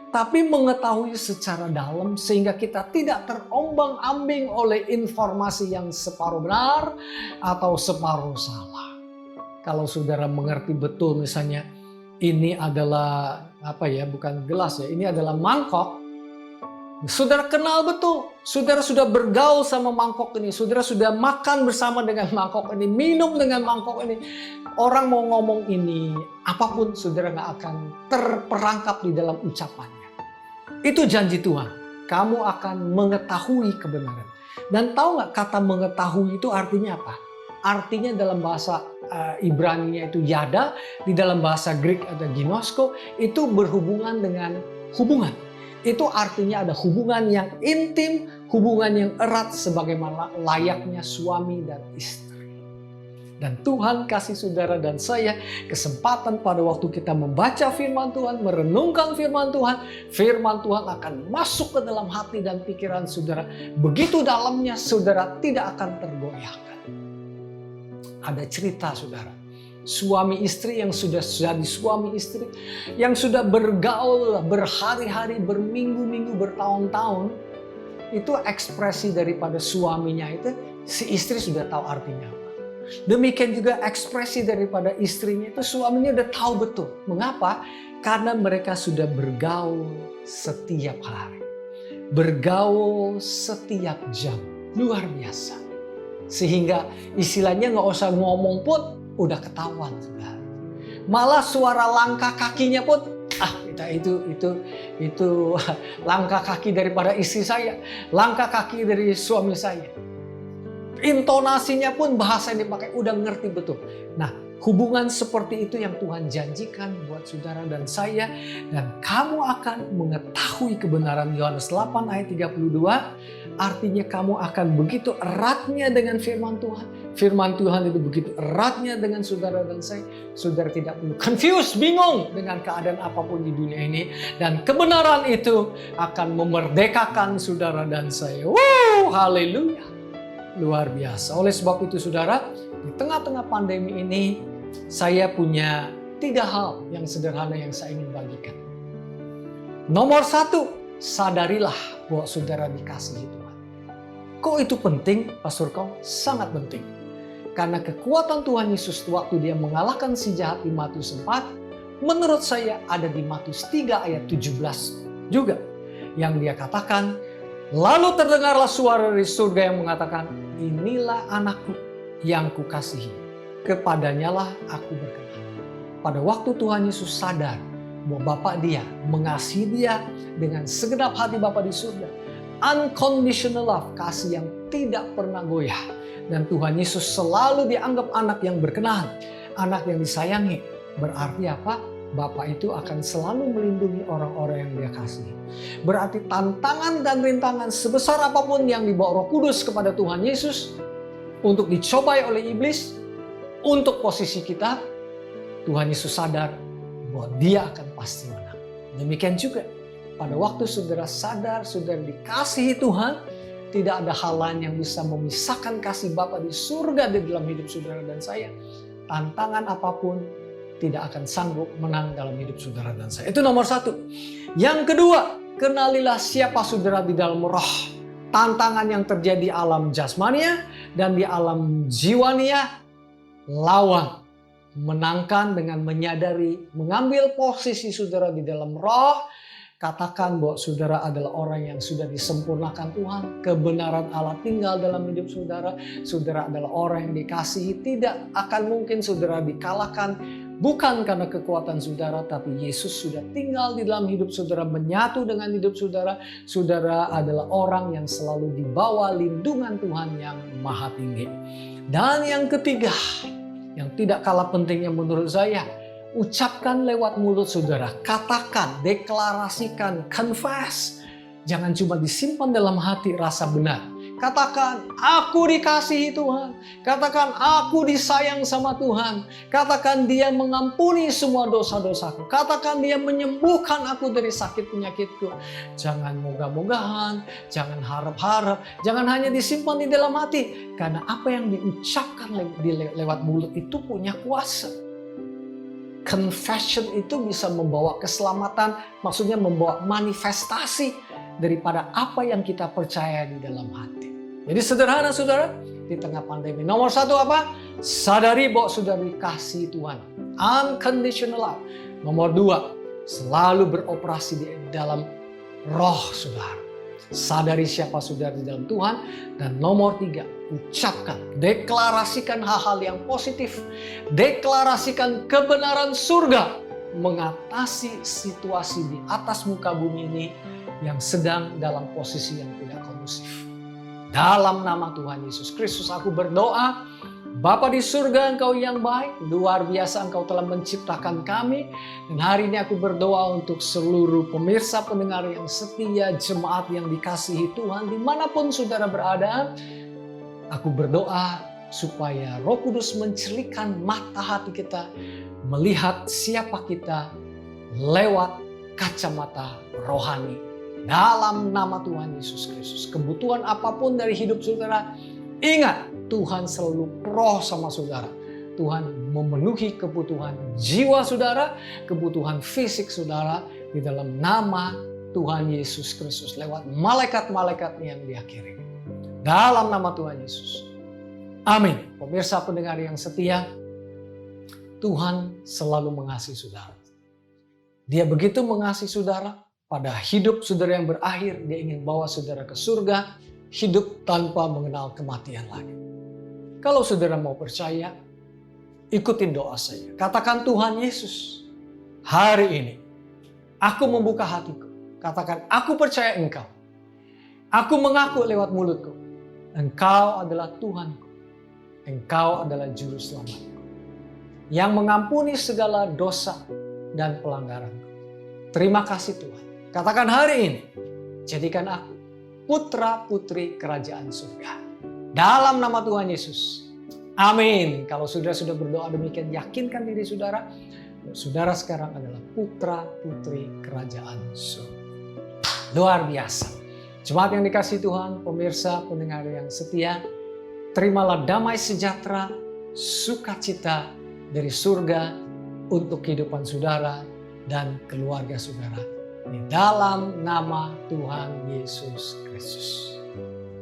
Tapi mengetahui secara dalam sehingga kita tidak terombang-ambing oleh informasi yang separuh benar atau separuh salah. Kalau saudara mengerti betul misalnya ini adalah bukan gelas ya, ini adalah mangkok. Saudara kenal betul, saudara sudah bergaul sama mangkok ini, saudara sudah makan bersama dengan mangkok ini, minum dengan mangkok ini. Orang mau ngomong ini, apapun saudara nggak akan terperangkap di dalam ucapannya. Itu janji Tuhan, kamu akan mengetahui kebenaran. Dan tahu nggak kata mengetahui itu artinya apa? Artinya dalam bahasa Ibrani itu yada, di dalam bahasa Greek ada ginosko, itu berhubungan dengan hubungan. Itu artinya ada hubungan yang intim, hubungan yang erat sebagaimana layaknya suami dan istri. Dan Tuhan kasih saudara dan saya kesempatan pada waktu kita membaca firman Tuhan, merenungkan firman Tuhan akan masuk ke dalam hati dan pikiran saudara. Begitu dalamnya saudara tidak akan tergoyahkan. Ada cerita saudara. Suami istri yang sudah jadi suami istri, yang sudah bergaul berhari-hari, berminggu-minggu, bertahun-tahun, itu ekspresi daripada suaminya itu si istri sudah tahu artinya apa. Demikian juga ekspresi daripada istrinya itu suaminya udah tahu betul. Mengapa? Karena mereka sudah bergaul setiap hari, bergaul setiap jam, luar biasa. Sehingga istilahnya nggak usah ngomong pun udah ketahuan sudah. Malah suara langkah kakinya pun itu langkah kaki daripada istri saya, langkah kaki dari suami saya. Intonasinya pun bahasa yang dipakai udah ngerti betul. Nah, hubungan seperti itu yang Tuhan janjikan buat saudara dan saya, dan kamu akan mengetahui kebenaran. Yohanes 8 ayat 32, artinya kamu akan begitu eratnya dengan firman Tuhan. Firman Tuhan itu begitu eratnya dengan saudara dan saya. Saudara tidak perlu confused, bingung dengan keadaan apapun di dunia ini. Dan kebenaran itu akan memerdekakan saudara dan saya. Wow, haleluya. Luar biasa. Oleh sebab itu saudara, di tengah-tengah pandemi ini, saya punya 3 hal yang sederhana yang saya ingin bagikan. Nomor 1, sadarilah bahwa saudara dikasihi Tuhan. Kok itu penting, Pastor Kong? Sangat penting. Karena kekuatan Tuhan Yesus waktu dia mengalahkan si jahat di Matius 4, menurut saya ada di Matius 3 ayat 17 juga. Yang dia katakan, lalu terdengarlah suara dari surga yang mengatakan, inilah anakku yang kukasihi, kepadanyalah aku berkenan. Pada waktu Tuhan Yesus sadar bahwa Bapa dia mengasihi dia dengan segenap hati Bapa di surga. Unconditional love, kasih yang tidak pernah goyah. Dan Tuhan Yesus selalu dianggap anak yang berkenan, anak yang disayangi. Berarti apa? Bapa itu akan selalu melindungi orang-orang yang dia kasihi. Berarti tantangan dan rintangan sebesar apapun yang dibawa Roh Kudus kepada Tuhan Yesus untuk dicobai oleh iblis, untuk posisi kita, Tuhan Yesus sadar bahwa dia akan pasti menang. Demikian juga pada waktu saudara sadar, saudara dikasihi Tuhan, tidak ada hal lain yang bisa memisahkan kasih Bapa di surga di dalam hidup saudara dan saya. Tantangan apapun tidak akan sanggup menang dalam hidup saudara dan saya. Itu nomor 1. Yang kedua, kenalilah siapa saudara di dalam roh. Tantangan yang terjadi di alam jasmania dan di alam jiwania, lawan. Menangkan dengan menyadari, mengambil posisi saudara di dalam roh. Katakan bahwa saudara adalah orang yang sudah disempurnakan Tuhan. Kebenaran Allah tinggal dalam hidup saudara. Saudara adalah orang yang dikasihi. Tidak akan mungkin saudara dikalahkan. Bukan karena kekuatan saudara, tapi Yesus sudah tinggal di dalam hidup saudara, menyatu dengan hidup saudara. Saudara adalah orang yang selalu dibawa lindungan Tuhan yang maha tinggi. Dan yang ketiga, yang tidak kalah pentingnya menurut saya, ucapkan lewat mulut saudara. Katakan, deklarasikan, confess. Jangan cuma disimpan dalam hati rasa benar. Katakan, aku dikasihi Tuhan. Katakan, aku disayang sama Tuhan. Katakan, dia mengampuni semua dosa-dosaku. Katakan, dia menyembuhkan aku dari sakit penyakitku. Jangan mogah-mogahan, jangan harap-harap. Jangan hanya disimpan di dalam hati. Karena apa yang diucapkan lewat mulut itu punya kuasa. Confession itu bisa membawa keselamatan, maksudnya membawa manifestasi daripada apa yang kita percaya di dalam hati. Jadi sederhana saudara, di tengah pandemi. Nomor satu apa? Sadari bahwa sudah dikasihi Tuhan. Unconditional love. Nomor dua, selalu beroperasi di dalam roh saudara. Sadari siapa saudara di dalam Tuhan. Dan nomor tiga, ucapkan, deklarasikan hal-hal yang positif. Deklarasikan kebenaran surga mengatasi situasi di atas muka bumi ini yang sedang dalam posisi yang tidak kondusif. Dalam nama Tuhan Yesus Kristus aku berdoa, Bapa di surga, Engkau yang baik, luar biasa Engkau telah menciptakan kami. Dan hari ini aku berdoa untuk seluruh pemirsa pendengar yang setia, jemaat yang dikasihi Tuhan, dimanapun saudara berada. Aku berdoa supaya Roh Kudus mencerahkan mata hati kita, melihat siapa kita lewat kacamata rohani. Dalam nama Tuhan Yesus Kristus, kebutuhan apapun dari hidup saudara, ingat Tuhan selalu pro sama saudara. Tuhan memenuhi kebutuhan jiwa saudara, kebutuhan fisik saudara di dalam nama Tuhan Yesus Kristus lewat malaikat-malaikatnya yang Dia kirim. Dalam nama Tuhan Yesus. Amin. Pemirsa pendengar yang setia, Tuhan selalu mengasihi saudara. Dia begitu mengasihi saudara, pada hidup saudara yang berakhir, Dia ingin bawa saudara ke surga, hidup tanpa mengenal kematian lagi. Kalau saudara mau percaya, ikutin doa saya. Katakan, Tuhan Yesus, hari ini aku membuka hatiku. Katakan, aku percaya Engkau. Aku mengaku lewat mulutku, Engkau adalah Tuhanku. Engkau adalah juru selamatku, yang mengampuni segala dosa dan pelanggaranku. Terima kasih Tuhan. Katakan hari ini, jadikan aku putra putri kerajaan surga. Dalam nama Tuhan Yesus. Amin. Kalau saudara sudah berdoa demikian, yakinkan diri saudara. Saudara sekarang adalah putra putri kerajaan surga. Luar biasa. Jemaat yang dikasihi Tuhan, pemirsa, pendengar yang setia, terimalah damai sejahtera, sukacita dari surga untuk kehidupan saudara dan keluarga saudara. Di dalam nama Tuhan Yesus Kristus.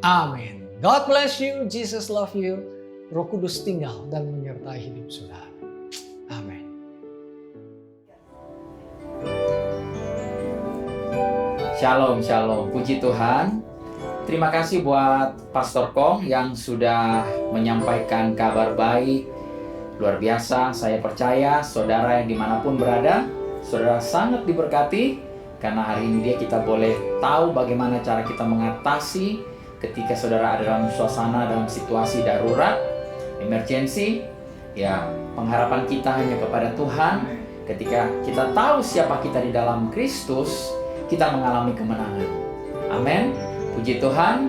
Amin. God bless you. Jesus love you. Roh Kudus tinggal dan menyertai hidup saudara. Amin. Shalom, shalom. Puji Tuhan. Terima kasih buat Pastor Kong yang sudah menyampaikan kabar baik. Luar biasa, saya percaya saudara yang dimanapun berada, saudara sangat diberkati. Karena hari ini kita boleh tahu bagaimana cara kita mengatasi ketika saudara ada dalam suasana, dalam situasi darurat, emergency. Ya, pengharapan kita hanya kepada Tuhan. Ketika kita tahu siapa kita di dalam Kristus, kita mengalami kemenangan. Amin. Puji Tuhan.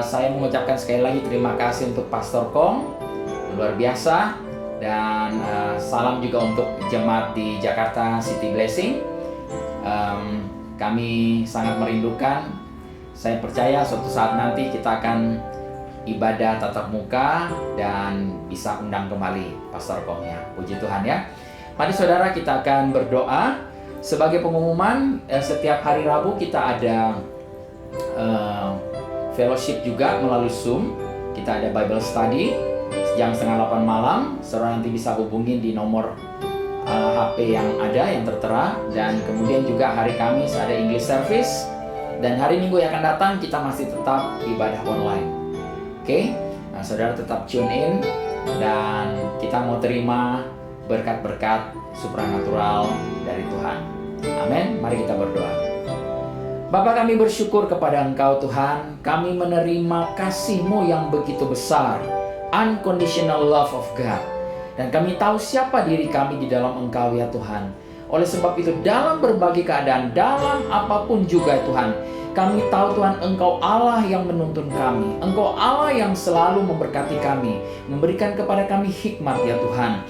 Saya mengucapkan sekali lagi terima kasih untuk Pastor Kong. Luar biasa. Dan salam juga untuk jemaat di Jakarta City Blessing. Kami sangat merindukan. Saya percaya suatu saat nanti kita akan ibadah tatap muka dan bisa undang kembali Pastor Kongnya. Puji Tuhan ya. Mari saudara, kita akan berdoa. Sebagai pengumuman, setiap hari Rabu kita ada fellowship juga melalui Zoom. Kita ada Bible Study jam 7:30 malam. Saudara nanti bisa hubungin di nomor HP yang ada, yang tertera. Dan kemudian juga hari Kamis ada English Service. Dan hari Minggu yang akan datang kita masih tetap ibadah online. Oke? Nah, saudara tetap tune in. Dan kita mau terima berkat-berkat supranatural dari Tuhan. Amin. Mari kita berdoa. Bapa, kami bersyukur kepada Engkau Tuhan. Kami menerima kasih-Mu yang begitu besar. Unconditional love of God. Dan kami tahu siapa diri kami di dalam Engkau ya Tuhan. Oleh sebab itu dalam berbagai keadaan, dalam apapun juga Tuhan, kami tahu Tuhan Engkau Allah yang menuntun kami. Engkau Allah yang selalu memberkati kami, memberikan kepada kami hikmat ya Tuhan.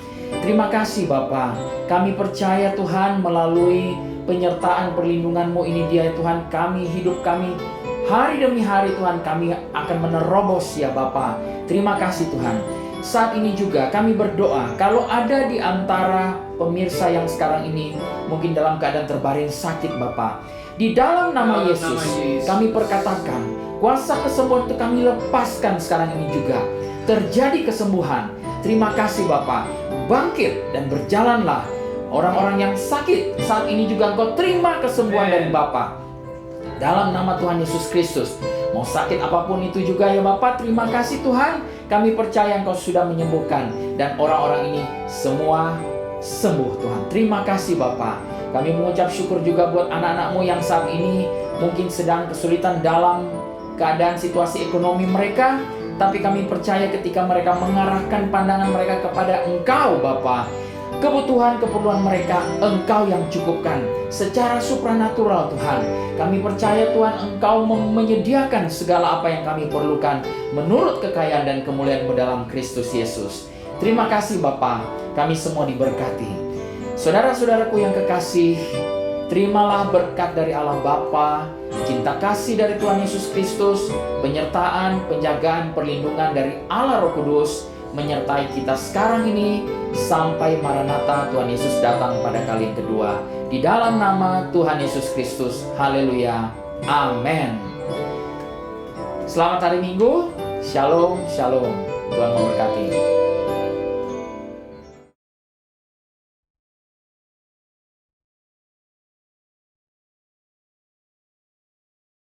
Terima kasih Bapa. Kami percaya Tuhan melalui penyertaan perlindungan-Mu ini dia Tuhan, hidup kami hari demi hari Tuhan kami akan menerobos ya Bapa. Terima kasih Tuhan. saat ini juga kami berdoa, kalau ada di antara pemirsa yang sekarang ini mungkin dalam keadaan terbaring sakit Bapa, di dalam nama Dalam Yesus, nama Yesus. kami perkatakan, kuasa kesembuhan itu kami lepaskan sekarang ini juga. Terjadi kesembuhan. Terima kasih Bapa. Bangkit dan berjalanlah. Orang-orang yang sakit saat ini juga Engkau terima kesembuhan dari Bapa. Dalam nama Tuhan Yesus Kristus. Mau sakit apapun itu juga ya Bapak, terima kasih Tuhan. Kami percaya Engkau sudah menyembuhkan. Dan orang-orang ini semua sembuh Tuhan. Terima kasih Bapak. Kami mengucap syukur juga buat anak-anak-Mu yang saat ini mungkin sedang kesulitan dalam keadaan situasi ekonomi mereka. Tapi kami percaya ketika mereka mengarahkan pandangan mereka kepada Engkau Bapak, kebutuhan-keperluan mereka Engkau yang cukupkan secara supranatural Tuhan. Kami percaya Tuhan Engkau menyediakan segala apa yang kami perlukan menurut kekayaan dan kemuliaan-Mu dalam Kristus Yesus. Terima kasih Bapa, kami semua diberkati. Saudara-saudaraku yang kekasih, terimalah berkat dari Allah Bapa, cinta kasih dari Tuhan Yesus Kristus, penyertaan, penjagaan, perlindungan dari Allah Roh Kudus menyertai kita sekarang ini sampai Maranatha Tuhan Yesus datang pada kali yang kedua. Di dalam nama Tuhan Yesus Kristus. Haleluya. Amin. Selamat hari Minggu. Shalom, shalom. Tuhan memberkati.